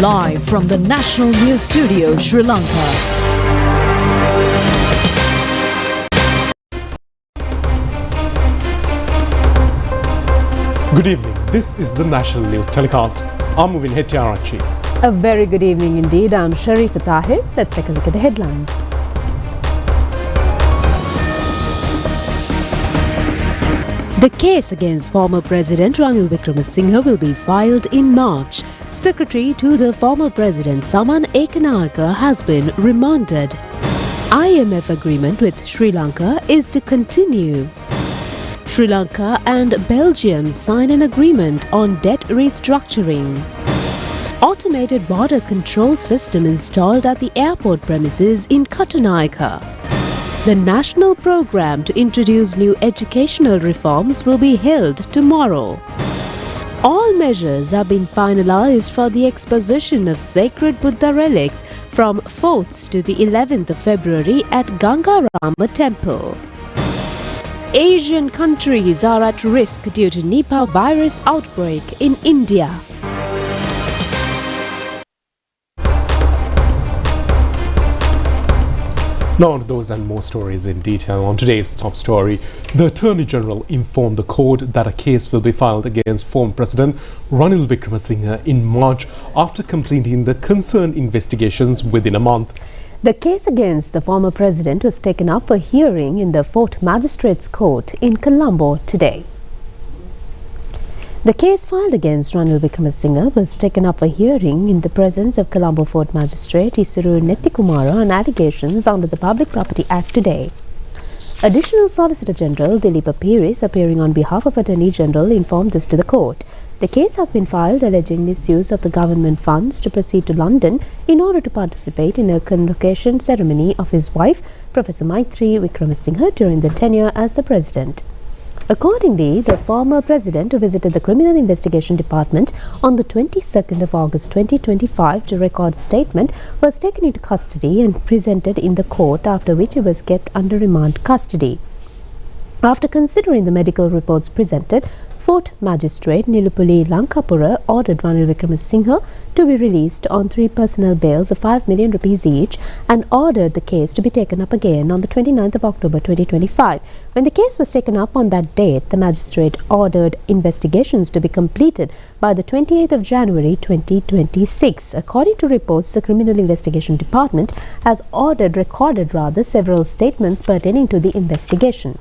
Live from the National News Studio, Sri Lanka. Good evening. This is the National News Telecast. I'm Movin Hettiarachchi. A very good evening indeed. I'm Sharifa Tahir. Let's take a look at the headlines. The case against former President Ranil Wickremesinghe will be filed in March. Secretary to the former President Saman Ekanayake has been remanded. IMF agreement with Sri Lanka is to continue. Sri Lanka and Belgium sign an agreement on debt restructuring. Automated border control system installed at the airport premises in Katunayake. The national program to introduce new educational reforms will be held tomorrow. All measures have been finalized for the exposition of sacred Buddha relics from 4th to the 11th of February at Gangarama Temple. Asian countries are at risk due to Nipah virus outbreak in India. Now on to those and more stories in detail. On today's top story, the Attorney General informed the court that a case will be filed against former President Ranil Wickremesinghe in March after completing the concerned investigations within a month. The case against the former president was taken up for hearing in the 4th Magistrates Court in Colombo today. The case filed against Ranil Wickremesinghe was taken up for hearing in the presence of Colombo 4th Magistrate Isuru Nettikumara on allegations under the Public Property Act today. Additional Solicitor General Dilip Piris, appearing on behalf of Attorney General, informed this to the court. The case has been filed alleging misuse of the government funds to proceed to London in order to participate in a convocation ceremony of his wife, Professor Maitri Wickremesinghe, during the tenure as the president. Accordingly, the former president, who visited the Criminal Investigation Department on the 22nd of August 2025 to record a statement, was taken into custody and presented in the court, after which he was kept under remand custody. After considering the medical reports presented, 4th Magistrate Nilupuli Lankapura ordered Ranil Wickremesinghe to be released on 3 personal bails of 5 million rupees each and ordered the case to be taken up again on the 29th of October 2025. When the case was taken up on that date, the magistrate ordered investigations to be completed by the 28th of January 2026. According to reports, the Criminal Investigation Department has recorded several statements pertaining to the investigation.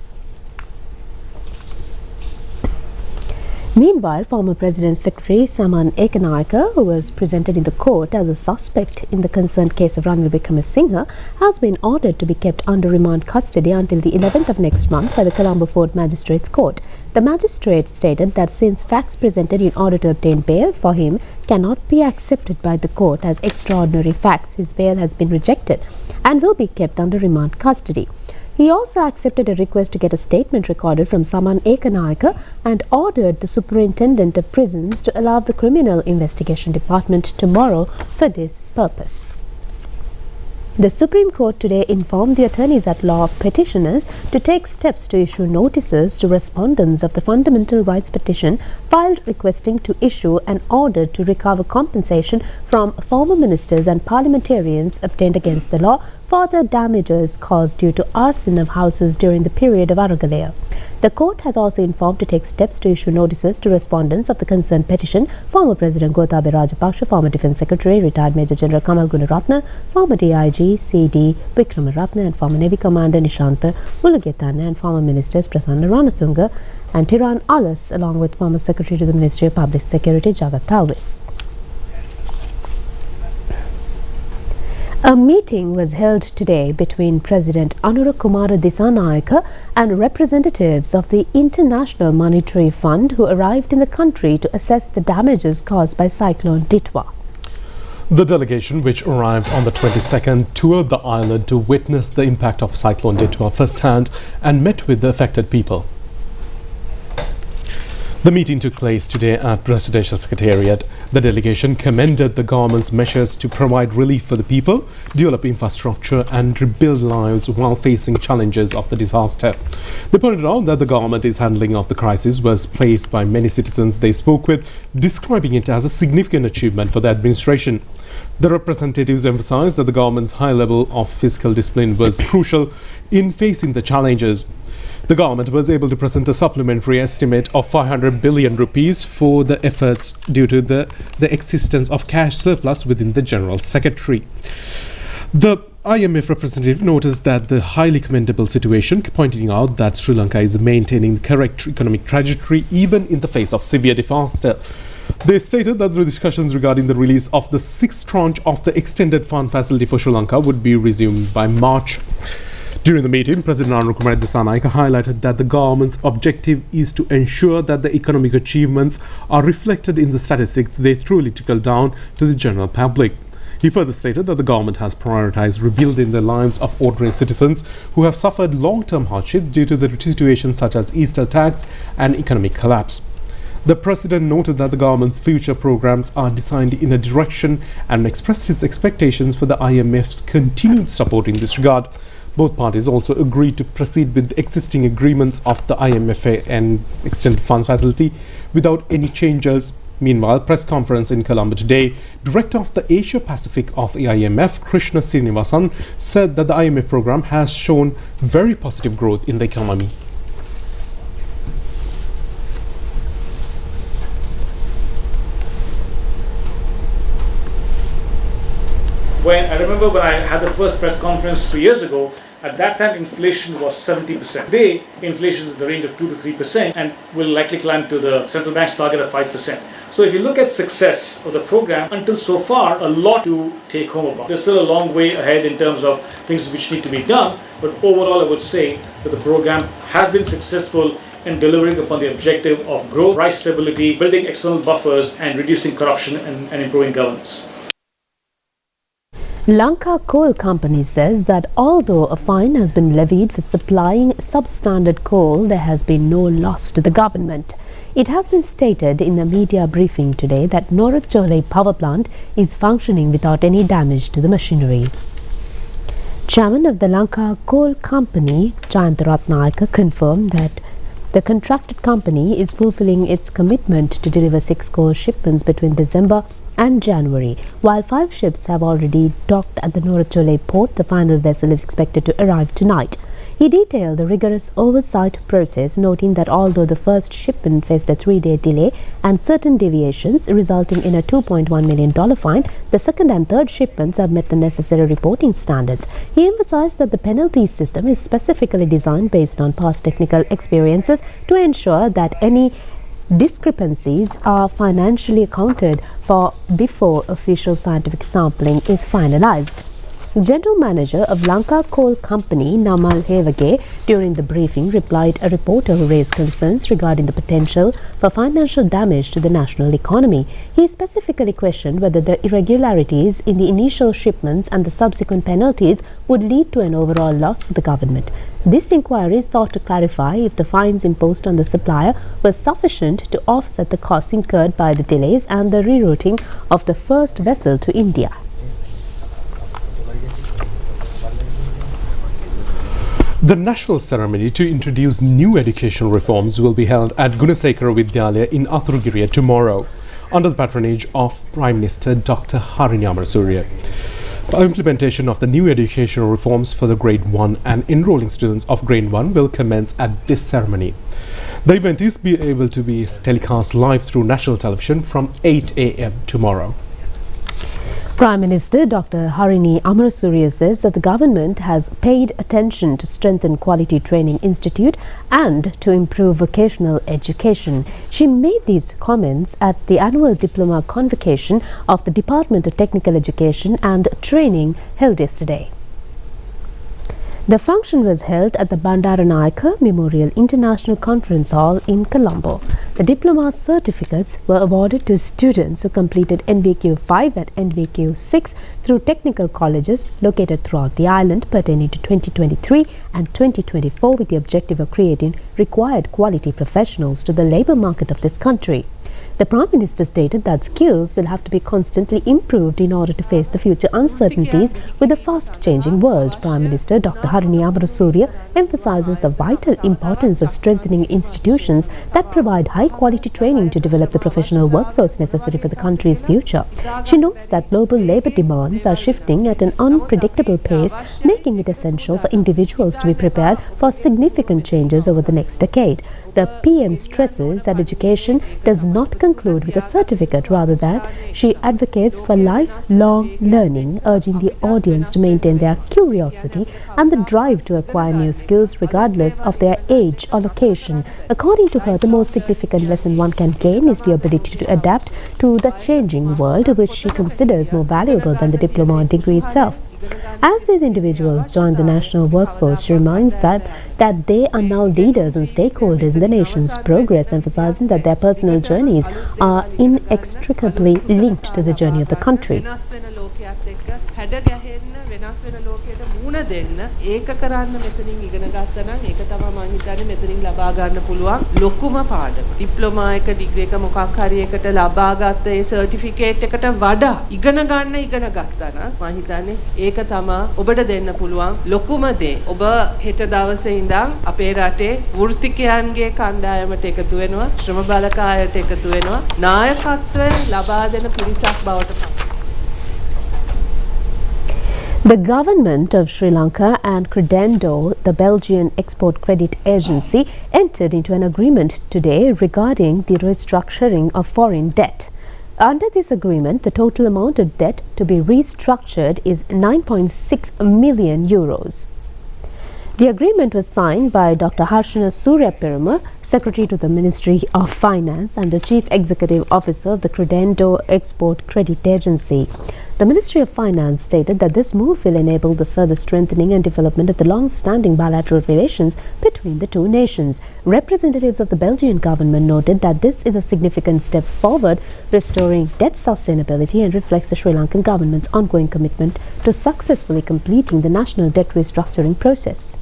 Meanwhile, former President Secretary Saman Ekanayake, who was presented in the court as a suspect in the concerned case of Ranil Wickremesinghe, has been ordered to be kept under remand custody until the 11th of next month by the Colombo 4th Magistrates Court. The magistrate stated that since facts presented in order to obtain bail for him cannot be accepted by the court as extraordinary facts, his bail has been rejected and will be kept under remand custody. He also accepted a request to get a statement recorded from Saman Ekanayake and ordered the Superintendent of Prisons to allow the Criminal Investigation Department tomorrow for this purpose. The Supreme Court today informed the attorneys at law of petitioners to take steps to issue notices to respondents of the Fundamental Rights Petition filed requesting to issue an order to recover compensation from former ministers and parliamentarians obtained against the law for the damages caused due to arson of houses during the period of Aragalaya. The court has also informed to take steps to issue notices to respondents of the concerned petition former President Gotabaya Rajapaksa, former Defence Secretary, retired Major General Kamal Gunaratne, former DIG C.D. Wickramaratne and former Navy Commander Nishantha Mulugetane and former Ministers Prasanna Ranatunga and Tiran Alas, along with former Secretary to the Ministry of Public Security Jagat Talvis. A meeting was held today between President Anura Kumara Dissanayake and representatives of the International Monetary Fund who arrived in the country to assess the damages caused by Cyclone Ditwa. The delegation, which arrived on the 22nd, toured the island to witness the impact of Cyclone Ditwa firsthand and met with the affected people. The meeting took place today at Presidential Secretariat. The delegation commended the government's measures to provide relief for the people, develop infrastructure and rebuild lives while facing challenges of the disaster. They pointed out that the government's handling of the crisis was praised by many citizens they spoke with, describing it as a significant achievement for the administration. The representatives emphasized that the government's high level of fiscal discipline was crucial in facing the challenges. The government was able to present a supplementary estimate of 500 billion rupees for the efforts due to the existence of cash surplus within the General Secretary. The IMF representative noticed that the highly commendable situation, pointing out that Sri Lanka is maintaining the correct economic trajectory even in the face of severe disaster. They stated that the discussions regarding the release of the sixth tranche of the extended fund facility for Sri Lanka would be resumed by March. During the meeting, President Ranil Wickremesinghe Dissanayake highlighted that the government's objective is to ensure that the economic achievements are reflected in the statistics they truly trickle down to the general public. He further stated that the government has prioritized rebuilding the lives of ordinary citizens who have suffered long-term hardship due to the situations such as Easter tax and economic collapse. The President noted that the government's future programs are designed in a direction and expressed his expectations for the IMF's continued support in this regard. Both parties also agreed to proceed with the existing agreements of the IMF and Extended Funds Facility without any changes. Meanwhile, press conference in Colombo today, Director of the Asia Pacific of the IMF, Krishna Srinivasan, said that the IMF program has shown very positive growth in the economy. I remember when I had the first press conference 2 years ago, at that time inflation was 70%. Today, inflation is in the range of 2 to 3% and will likely climb to the central bank's target of 5%. So if you look at success of the program, until so far, a lot to take home about. There's still a long way ahead in terms of things which need to be done, but overall I would say that the program has been successful in delivering upon the objective of growth, price stability, building external buffers and reducing corruption and improving governance. Lanka Coal Company says that although a fine has been levied for supplying substandard coal, there has been no loss to the government. It has been stated in a media briefing today that Norachole power plant is functioning without any damage to the machinery. Chairman of the Lanka Coal Company, Jayantha Ratnayaka, confirmed that the contracted company is fulfilling its commitment to deliver 6 coal shipments between December and January. While 5 ships have already docked at the Norachole port, the final vessel is expected to arrive tonight. He detailed the rigorous oversight process, noting that although the first shipment faced a 3-day delay and certain deviations resulting in a $2.1 million fine, the second and third shipments have met the necessary reporting standards. He emphasized that the penalty system is specifically designed based on past technical experiences to ensure that any discrepancies are financially accounted for before official scientific sampling is finalized. General Manager of Lanka Coal Company, Namal Hevage, during the briefing replied a reporter who raised concerns regarding the potential for financial damage to the national economy. He specifically questioned whether the irregularities in the initial shipments and the subsequent penalties would lead to an overall loss for the government. This inquiry sought to clarify if the fines imposed on the supplier were sufficient to offset the costs incurred by the delays and the rerouting of the first vessel to India. The national ceremony to introduce new education reforms will be held at Gunasekara Vidyalaya in Athurugiriya tomorrow, under the patronage of Prime Minister Dr. Harini Amarasuriya. Implementation of the new educational reforms for the Grade 1 and enrolling students of Grade 1 will commence at this ceremony. The event is able to be telecast live through national television from 8 a.m. tomorrow. Prime Minister Dr. Harini Amarasuriya says that the government has paid attention to strengthen Quality Training Institute and to improve vocational education. She made these comments at the annual diploma convocation of the Department of Technical Education and Training held yesterday. The function was held at the Bandaranayake Memorial International Conference Hall in Colombo. The diploma certificates were awarded to students who completed NVQ 5 and NVQ 6 through technical colleges located throughout the island pertaining to 2023 and 2024 with the objective of creating required quality professionals to the labour market of this country. The Prime Minister stated that skills will have to be constantly improved in order to face the future uncertainties with a fast-changing world. Prime Minister Dr. Harini Amarasuriya emphasises the vital importance of strengthening institutions that provide high-quality training to develop the professional workforce necessary for the country's future. She notes that global labour demands are shifting at an unpredictable pace, making it essential for individuals to be prepared for significant changes over the next decade. The PM stresses that education does not conclude with a certificate, rather that she advocates for lifelong learning, urging the audience to maintain their curiosity and the drive to acquire new skills regardless of their age or location. According to her, the most significant lesson one can gain is the ability to adapt to the changing world, which she considers more valuable than the diploma or degree itself. As these individuals join the national workforce, she reminds that they are now leaders and stakeholders in the nation's progress, emphasizing that their personal journeys are inextricably linked to the journey of the country. Diploma එක degree එක මොකක් හරි එකට ලබා ගත්ත ඒ certificate එකට වඩා ඉගෙන ගත්තා නම් මම හිතන්නේ ඒක තමයි ඔබට දෙන්න පුළුවන් ලොකුම දේ. ඔබ හෙට දවසේ ඉඳන් අපේ රටේ වෘත්තිකයන්ගේ කණ්ඩායමට එකතු වෙනවා, ශ්‍රම බලකායට එකතු වෙනවා, නායකත්වය ලබා දෙන පිරිසක් බවට පත්. The government of Sri Lanka and Credendo, the Belgian export credit agency, entered into an agreement today regarding the restructuring of foreign debt. Under this agreement, the total amount of debt to be restructured is 9.6 million euros. The agreement was signed by Dr. Harshana Suryaperuma, Secretary to the Ministry of Finance and the Chief Executive Officer of the Credendo Export Credit Agency. The Ministry of Finance stated that this move will enable the further strengthening and development of the long-standing bilateral relations between the two nations. Representatives of the Belgian government noted that this is a significant step forward, restoring debt sustainability, and reflects the Sri Lankan government's ongoing commitment to successfully completing the national debt restructuring process.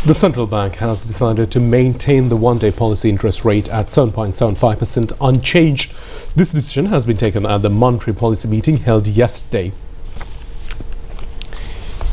The central bank has decided to maintain the one-day policy interest rate at 7.75% unchanged. This decision has been taken at the monetary policy meeting held yesterday.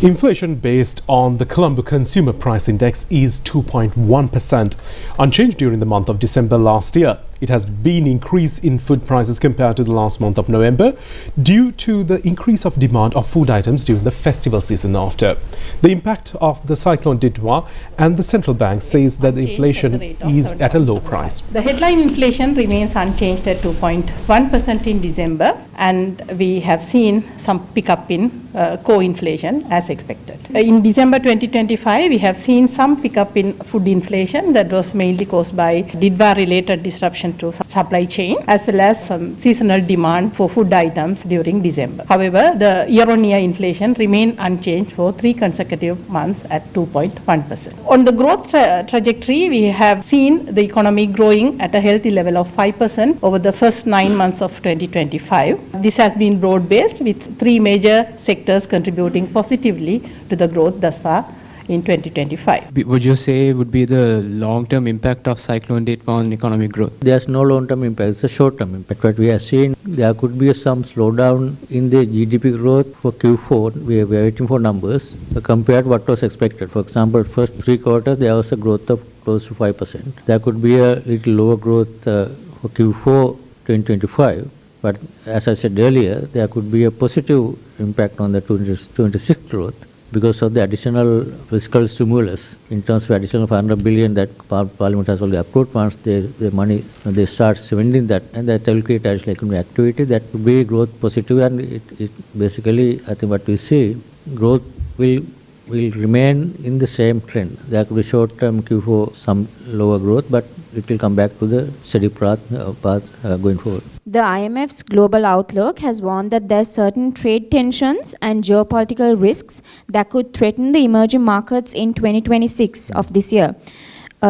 Inflation based on the Colombo Consumer Price Index is 2.1%, unchanged during the month of December last year. It has been increase in food prices compared to the last month of November due to the increase of demand of food items during the festival season after. The impact of the cyclone Nipah and the central bank says that the inflation is at a low price. The headline inflation remains unchanged at 2.1% in December, and we have seen some pickup in core inflation as expected. In December 2025, we have seen some pickup in food inflation that was mainly caused by Nipah-related disruption to supply chain as well as some seasonal demand for food items during December. However, the year-on-year inflation remained unchanged for 3 consecutive months at 2.1%. On the growth trajectory, we have seen the economy growing at a healthy level of 5% over the first 9 months of 2025. This has been broad-based with 3 major sectors contributing positively to the growth thus far in 2025. Would you say would be the long-term impact of Cyclone Nipah on economic growth? There's no long-term impact, it's a short-term impact. What we are seeing, there could be some slowdown in the GDP growth for Q4. We are waiting for numbers compared to what was expected. For example, first 3 quarters, there was a growth of close to 5%. There could be a little lower growth for Q4 2025. But as I said earlier, there could be a positive impact on the 2026 growth because of the additional fiscal stimulus in terms of additional 500 billion that Parliament has already approved. Once the money, they start spending that, and that will create additional economic activity. That will be growth positive, and it basically, I think what we see, growth will remain in the same trend. There could be short-term Q4 some lower growth, but it will come back to the steady path going forward. The IMF's global outlook has warned that there are certain trade tensions and geopolitical risks that could threaten the emerging markets in 2026 of this year.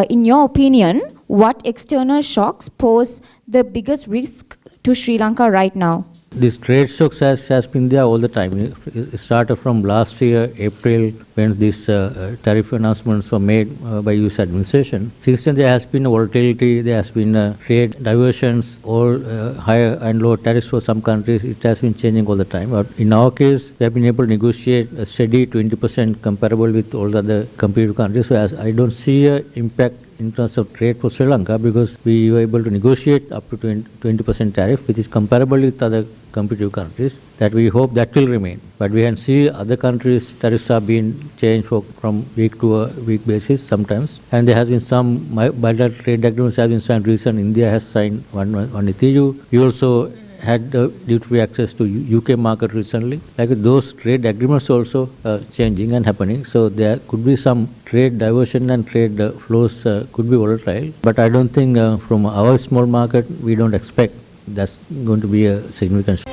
In your opinion, what external shocks pose the biggest risk to Sri Lanka right now? This trade shocks has been there all the time. It started from last year, April, when these tariff announcements were made by US administration. Since then, there has been volatility, there has been trade diversions, or higher and lower tariffs for some countries. It has been changing all the time. But in our case, we have been able to negotiate a steady 20% comparable with all the other competitive countries. So I don't see an impact in terms of trade for Sri Lanka, because we were able to negotiate up to 20% tariff, which is comparable with other competitive countries, that we hope that will remain. But we can see other countries' tariffs are being changed from week to a week basis sometimes. And there has been some bilateral trade agreements have been signed recently. India has signed one with EU. We also had duty-free access to UK market recently. Like those trade agreements also changing and happening. So there could be some trade diversion and trade flows could be volatile. But I don't think from our small market, we don't expect that's going to be a significant.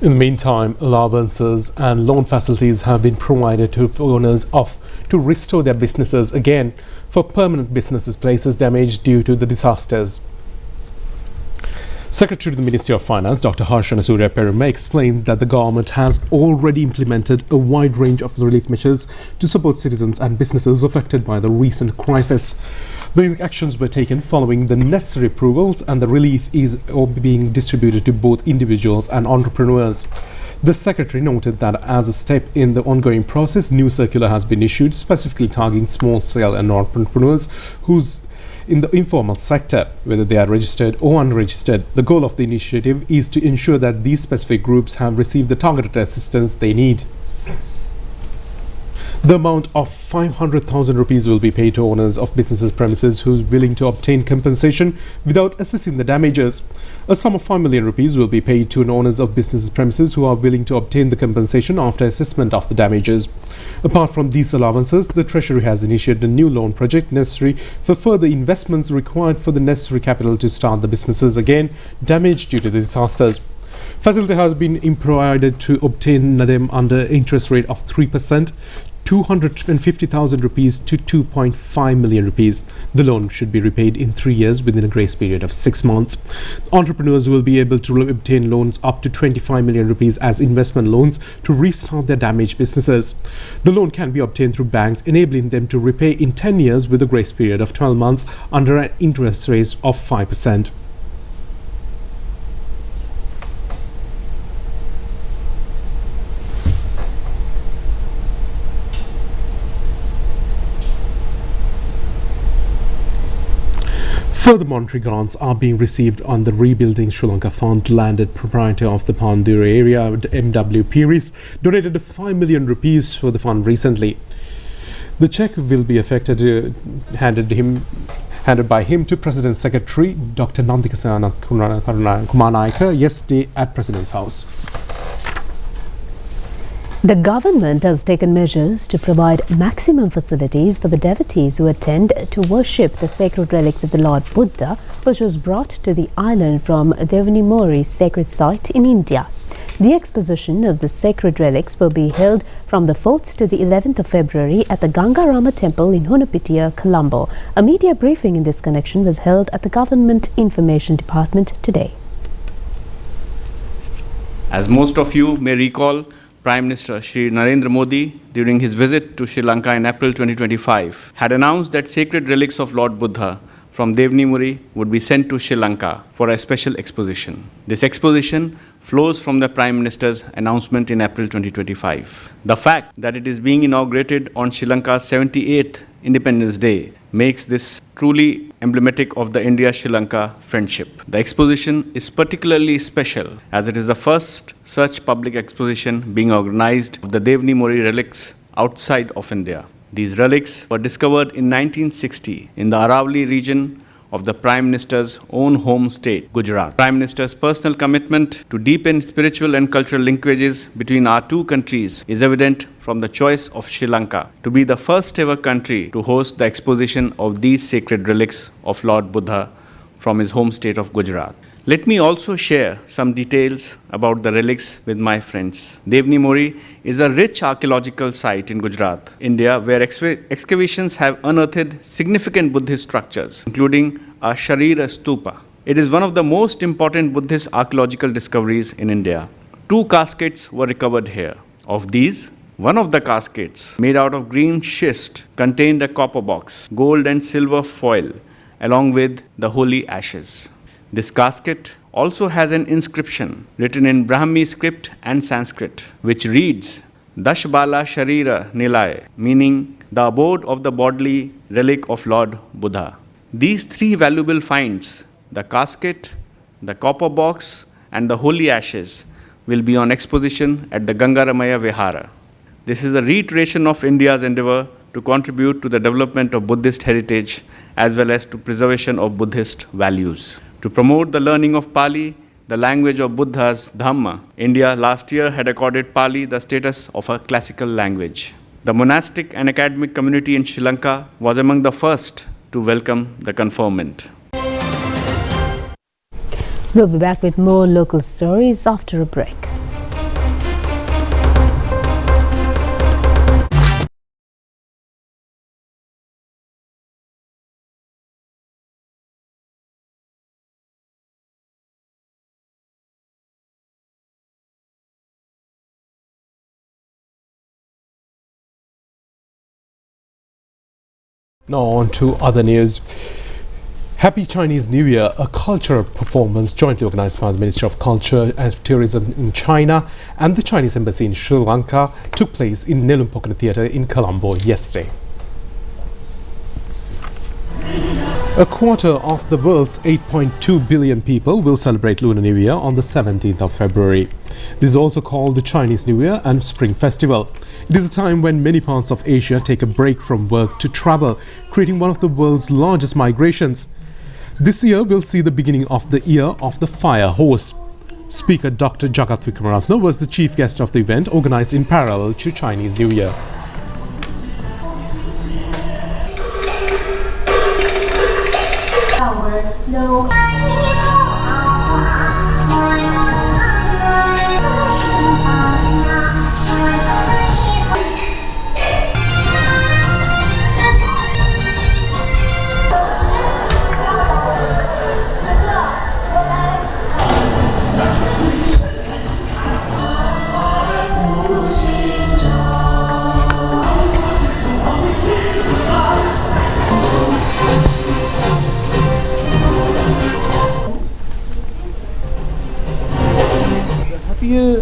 In the meantime, allowances and loan facilities have been provided to owners to restore their businesses again for permanent businesses places damaged due to the disasters. Secretary to the Ministry of Finance, Dr. Harshana Surya Perumal, explained that the government has already implemented a wide range of relief measures to support citizens and businesses affected by the recent crisis. These actions were taken following the necessary approvals, and the relief is being distributed to both individuals and entrepreneurs. The Secretary noted that as a step in the ongoing process, new circular has been issued specifically targeting small-scale and entrepreneurs whose in the informal sector, whether they are registered or unregistered. The goal of the initiative is to ensure that these specific groups have received the targeted assistance they need. The amount of 500,000 rupees will be paid to owners of businesses premises who are willing to obtain compensation without assessing the damages. A sum of 5 million rupees will be paid to owners of businesses premises who are willing to obtain the compensation after assessment of the damages. Apart from these allowances, the Treasury has initiated a new loan project necessary for further investments required for the necessary capital to start the businesses again damaged due to the disasters. Facility has been provided to obtain them under interest rate of 3%, 250,000 rupees to 2.5 million rupees. The loan should be repaid in 3 years within a grace period of 6 months. Entrepreneurs will be able to obtain loans up to 25 million rupees as investment loans to restart their damaged businesses. The loan can be obtained through banks, enabling them to repay in 10 years with a grace period of 12 months under an interest rate of 5%. Further monetary grants are being received on the Rebuilding Sri Lanka Fund. Landed proprietor of the Pandura area, MW Piris, donated 5 million rupees for the fund recently. The cheque will be handed by him to President Secretary Dr. Nandika Kumarnaika yesterday at President's House. The government has taken measures to provide maximum facilities for the devotees who attend to worship the sacred relics of the Lord Buddha, which was brought to the island from Devanimori sacred site in India. The exposition of the sacred relics will be held from the 4th to the 11th of February at the Gangarama Temple in Hunapitiya, Colombo. A media briefing in this connection was held at the Government Information Department today. As most of you may recall, Prime Minister Shri Narendra Modi, during his visit to Sri Lanka in April 2025, had announced that sacred relics of Lord Buddha from Devanimori would be sent to Sri Lanka for a special exposition. This exposition flows from the Prime Minister's announcement in April 2025. The fact that it is being inaugurated on Sri Lanka's 78th Independence Day makes this truly emblematic of the India-Sri Lanka friendship. The exposition is particularly special as it is the first such public exposition being organized of the Devanimori relics outside of India. These relics were discovered in 1960 in the Aravalli region of the Prime Minister's own home state, Gujarat. Prime Minister's personal commitment to deepen spiritual and cultural linkages between our two countries is evident from the choice of Sri Lanka to be the first ever country to host the exposition of these sacred relics of Lord Buddha from his home state of Gujarat. Let me also share some details about the relics with my friends. Devni Muri is a rich archaeological site in Gujarat, India, where excavations have unearthed significant Buddhist structures, including a Sharira Stupa. It is one of the most important Buddhist archaeological discoveries in India. 2 caskets were recovered here. Of these, one of the caskets, made out of green schist, contained a copper box, gold and silver foil, along with the holy ashes. This casket also has an inscription written in Brahmi script and Sanskrit, which reads, Dashbala Sharira Nilay, meaning the abode of the bodily relic of Lord Buddha. These 3 valuable finds, the casket, the copper box, and the holy ashes, will be on exposition at the Gangaramaya Vihara. This is a reiteration of India's endeavor to contribute to the development of Buddhist heritage as well as to preservation of Buddhist values. To promote the learning of Pali, the language of Buddha's Dhamma, India last year had accorded Pali the status of a classical language. The monastic and academic community in Sri Lanka was among the first to welcome the conferment. We'll be back with more local stories after a break. Now on to other news. Happy Chinese New Year, a cultural performance jointly organized by the Ministry of Culture and Tourism in China and the Chinese Embassy in Sri Lanka took place in Nelumpokana Theatre in Colombo yesterday. A quarter of the world's 8.2 billion people will celebrate Lunar New Year on the 17th of February. This is also called the Chinese New Year and Spring Festival. It is a time when many parts of Asia take a break from work to travel, creating one of the world's largest migrations. This year will see the beginning of the Year of the Fire Horse. Speaker Dr. Jagat Vikramaratne was the chief guest of the event, organized in parallel to Chinese New Year.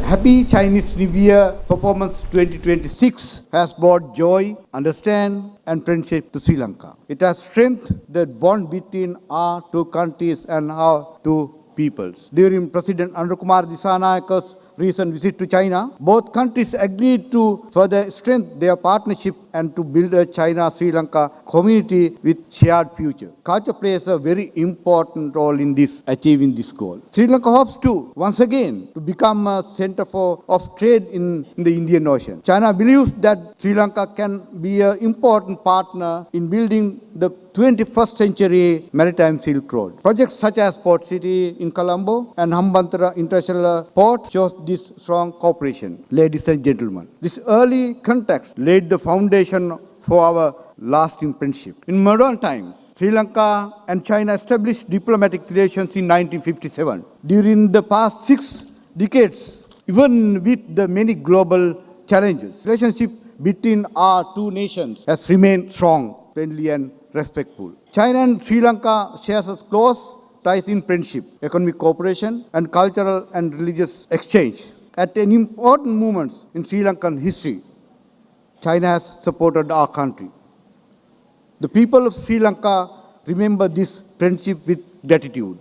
Happy Chinese New Year Performance 2026 has brought joy, understanding and friendship to Sri Lanka. It has strengthened the bond between our 2 countries and our 2 peoples. During President Anukumar Dissanayaka's recent visit to China, both countries agreed to further strengthen their partnership and to build a China-Sri Lanka community with shared future. Culture plays a very important role in achieving this goal. Sri Lanka hopes to, once again, to become a center of trade in the Indian Ocean. China believes that Sri Lanka can be an important partner in building the 21st century maritime Silk Road. Projects such as Port City in Colombo and Hambantara International Port shows this strong cooperation. Ladies and gentlemen, this early context laid the foundation for our lasting friendship. In modern times, Sri Lanka and China established diplomatic relations in 1957. During the past 6 decades, even with the many global challenges, relationship between our 2 nations has remained strong, friendly and respectful. China and Sri Lanka share close ties in friendship, economic cooperation and cultural and religious exchange. At an important moment in Sri Lankan history, China has supported our country. The people of Sri Lanka remember this friendship with gratitude.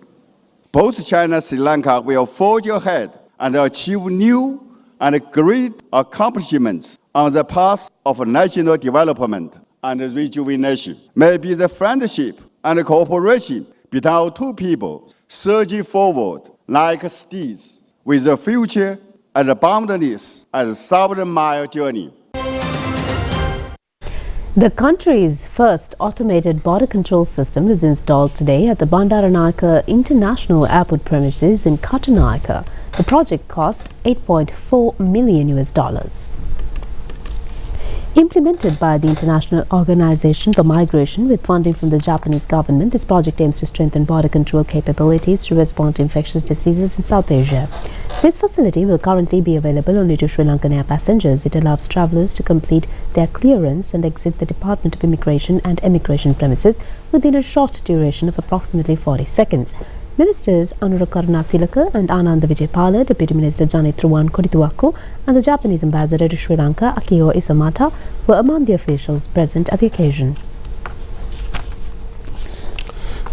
Both China and Sri Lanka will forge ahead and achieve new and great accomplishments on the path of national development and rejuvenation. Maybe the friendship and cooperation between our 2 people surging forward like steeds with the future as boundless as a 1,000-mile journey. The country's first automated border control system is installed today at the Bandaranaike International Airport premises in Katanaika. The project cost $8.4 million. Implemented by the International Organization for Migration with funding from the Japanese government, this project aims to strengthen border control capabilities to respond to infectious diseases in South Asia. This facility will currently be available only to Sri Lankan air passengers. It allows travellers to complete their clearance and exit the Department of Immigration and Emigration premises within a short duration of approximately 40 seconds. Ministers Anurakkarna Tilaka and Ananda Vijaypala, Deputy Minister Janitruwan Kodituwaku, and the Japanese Ambassador to Sri Lanka, Akio Isamata, were among the officials present at the occasion.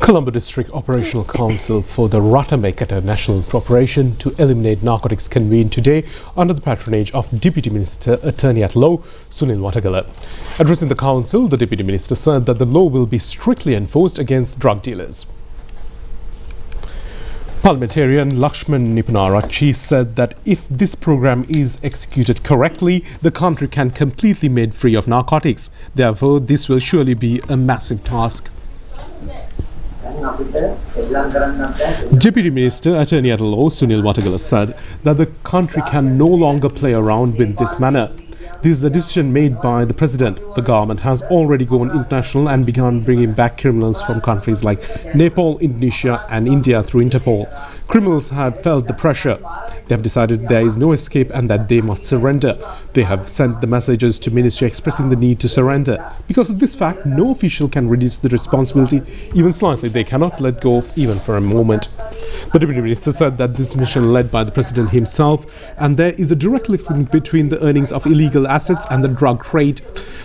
Colombo District Operational Council for the Ratamekata National Operation to Eliminate Narcotics convened today under the patronage of Deputy Minister Attorney at Law Sunil Watagala. Addressing the council, the Deputy Minister said that the law will be strictly enforced against drug dealers. Parliamentarian Lakshman Nipah said that if this program is executed correctly, the country can completely be made free of narcotics. Therefore, this will surely be a massive task. Deputy Minister Attorney at Law Sunil Watagala said that the country can no longer play around with this manner. This is a decision made by the President. The government has already gone international and begun bringing back criminals from countries like Nepal, Indonesia and India through Interpol. Criminals have felt the pressure. They have decided there is no escape and that they must surrender. They have sent the messages to Ministry expressing the need to surrender. Because of this fact, no official can reduce the responsibility even slightly. They cannot let go even for a moment. The Deputy Minister said that this mission led by the President himself, and there is a direct link between the earnings of illegal assets and the drug trade.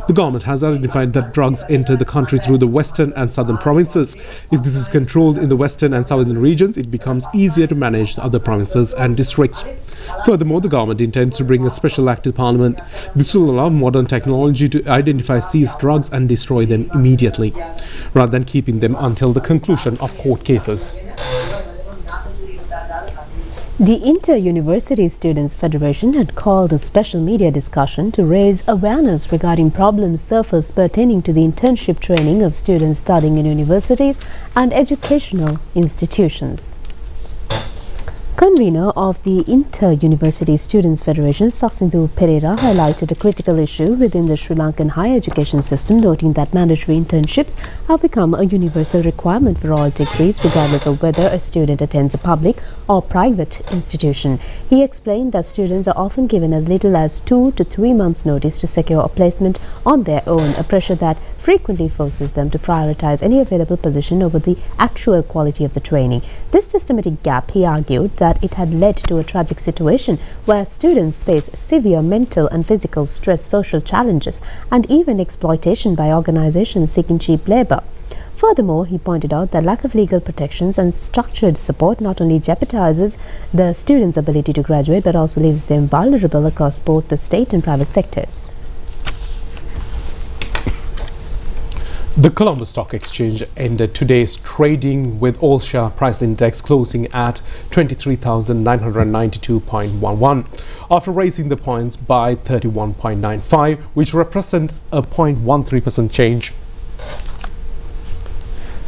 The government has identified that drugs enter the country through the western and southern provinces. If this is controlled in the western and southern regions, it becomes easier to manage the other provinces and districts. Furthermore, the government intends to bring a special act to Parliament. This will allow modern technology to identify seized drugs and destroy them immediately, rather than keeping them until the conclusion of court cases. The Inter-University Students' Federation had called a special media discussion to raise awareness regarding problems surfaced pertaining to the internship training of students studying in universities and educational institutions. Convener of the Inter-University Students' Federation, Sasindhu Pereira, highlighted a critical issue within the Sri Lankan higher education system, noting that mandatory internships have become a universal requirement for all degrees, regardless of whether a student attends a public or private institution. He explained that students are often given as little as 2 to 3 months' notice to secure a placement on their own, a pressure that frequently forces them to prioritize any available position over the actual quality of the training. This systematic gap, he argued, that it had led to a tragic situation where students face severe mental and physical stress, social challenges, and even exploitation by organizations seeking cheap labor. Furthermore, he pointed out that lack of legal protections and structured support not only jeopardizes the students' ability to graduate but also leaves them vulnerable across both the state and private sectors. The Colombo Stock Exchange ended today's trading with all-share price index closing at 23,992.11 after raising the points by 31.95, which represents a 0.13% change.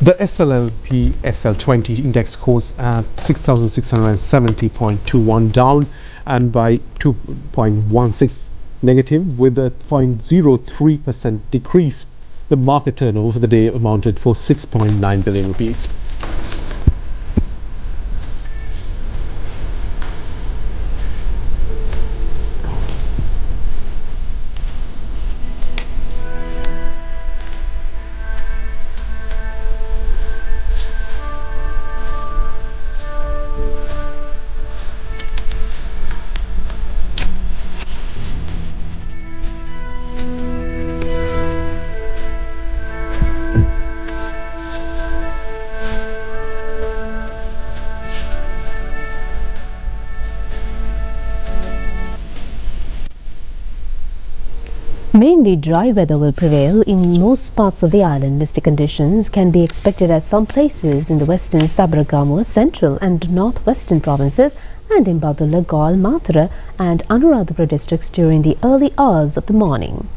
The SLLP SL20 index closed at 6,670.21 down and by 2.16 negative with a 0.03% decrease. The market turnover for the day amounted for 6.9 billion rupees. Mainly dry weather will prevail in most parts of the island. Misty conditions can be expected at some places in the western Sabaragamuwa, central and northwestern provinces and in Badulla, Gaul, Mathura and Anuradhapura districts during the early hours of the morning.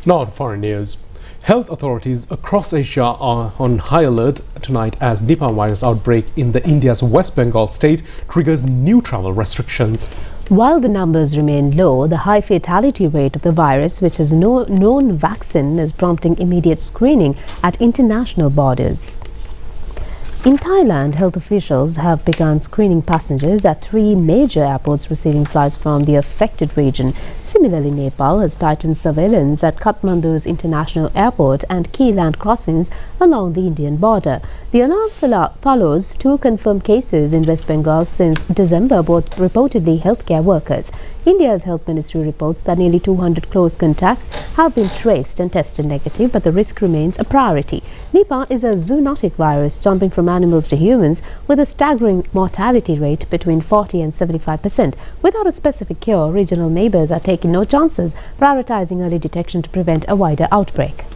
Now on foreign news. Health authorities across Asia are on high alert tonight as Nipah virus outbreak in India's West Bengal state triggers new travel restrictions. While the numbers remain low, the high fatality rate of the virus, which has no known vaccine, is prompting immediate screening at international borders. In Thailand, health officials have begun screening passengers at 3 major airports receiving flights from the affected region. Similarly, Nepal has tightened surveillance at Kathmandu's international airport and key land crossings along the Indian border. The alarm follows 2 confirmed cases in West Bengal since December, both reportedly healthcare workers. India's health ministry reports that nearly 200 close contacts have been traced and tested negative, but the risk remains a priority. Nipah is a zoonotic virus jumping from animals to humans with a staggering mortality rate between 40 and 75%. Without a specific cure, regional neighbors are taking no chances, prioritizing early detection to prevent a wider outbreak.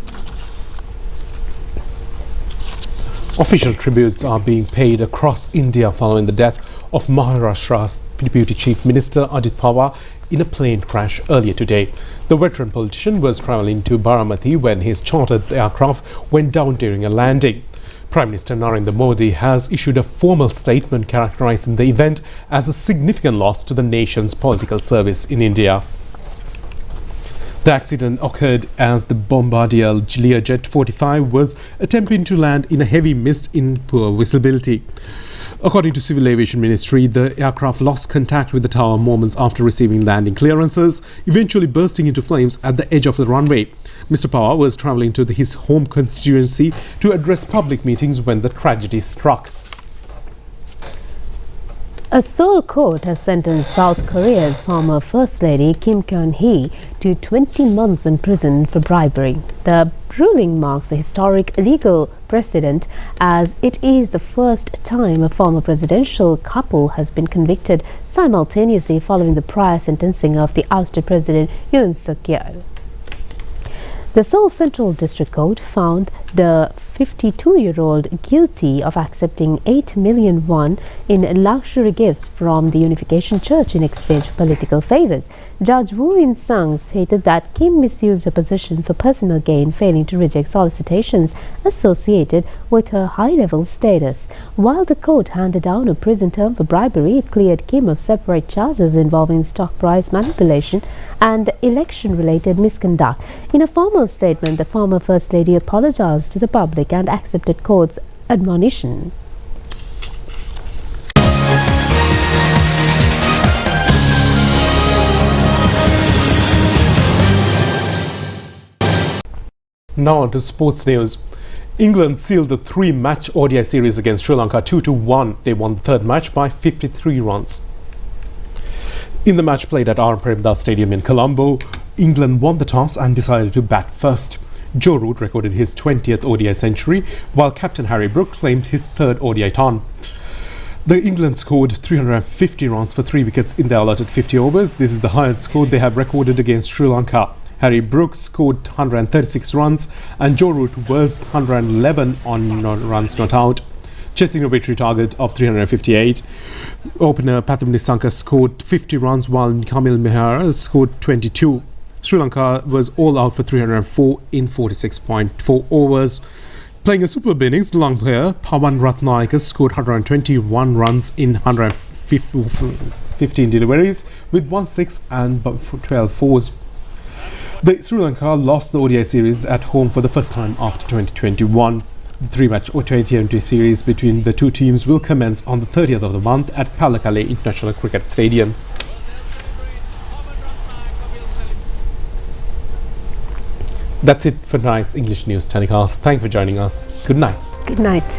Official tributes are being paid across India following the death of Maharashtra's Deputy Chief Minister Ajit Pawar in a plane crash earlier today. The veteran politician was travelling to Baramati when his chartered aircraft went down during a landing. Prime Minister Narendra Modi has issued a formal statement characterizing the event as a significant loss to the nation's political service in India. The accident occurred as the Bombardier Learjet 45 was attempting to land in a heavy mist in poor visibility. According to Civil Aviation Ministry, the aircraft lost contact with the tower moments after receiving landing clearances, eventually bursting into flames at the edge of the runway. Mr. Pawar was travelling to his home constituency to address public meetings when the tragedy struck. A Seoul court has sentenced South Korea's former First Lady Kim Kyun-hee to 20 months in prison for bribery. The ruling marks a historic legal precedent as it is the first time a former presidential couple has been convicted simultaneously following the prior sentencing of the ousted President Yoon Suk-yeol. The Seoul Central District Court found the 52-year-old guilty of accepting 8 million won in luxury gifts from the Unification Church in exchange for political favors. Judge Woo In-sung stated that Kim misused her position for personal gain, failing to reject solicitations associated with her high-level status. While the court handed down a prison term for bribery, it cleared Kim of separate charges involving stock price manipulation and election-related misconduct. In a formal statement, the former First Lady apologized to the public and accepted court's admonition. Now on to sports news. England sealed the 3-match ODI series against Sri Lanka 2-1. They won the third match by 53 runs. In the match played at R. Premdas Stadium in Colombo, England won the toss and decided to bat first. Joe Root recorded his 20th ODI century, while captain Harry Brook claimed his 3rd ODI ton. The England scored 350 runs for 3 wickets in their allotted 50 overs. This is the highest score they have recorded against Sri Lanka. Harry Brook scored 136 runs and Joe Root was 111 on runs not out, chasing a victory target of 358. Opener Pathum Nissanka scored 50 runs while Kamil Mehra scored 22. Sri Lanka was all out for 304 in 46.4 overs. Playing a superb innings, the long player Pawan Ratnayaka scored 121 runs in 115 deliveries with 1 6 and 12 fours. The Sri Lanka lost the ODI series at home for the first time after 2021. The 3-match T20 series between the two teams will commence on the 30th of the month at Pallekele International Cricket Stadium. That's it for tonight's English News Telecast. Thank you for joining us. Good night. Good night.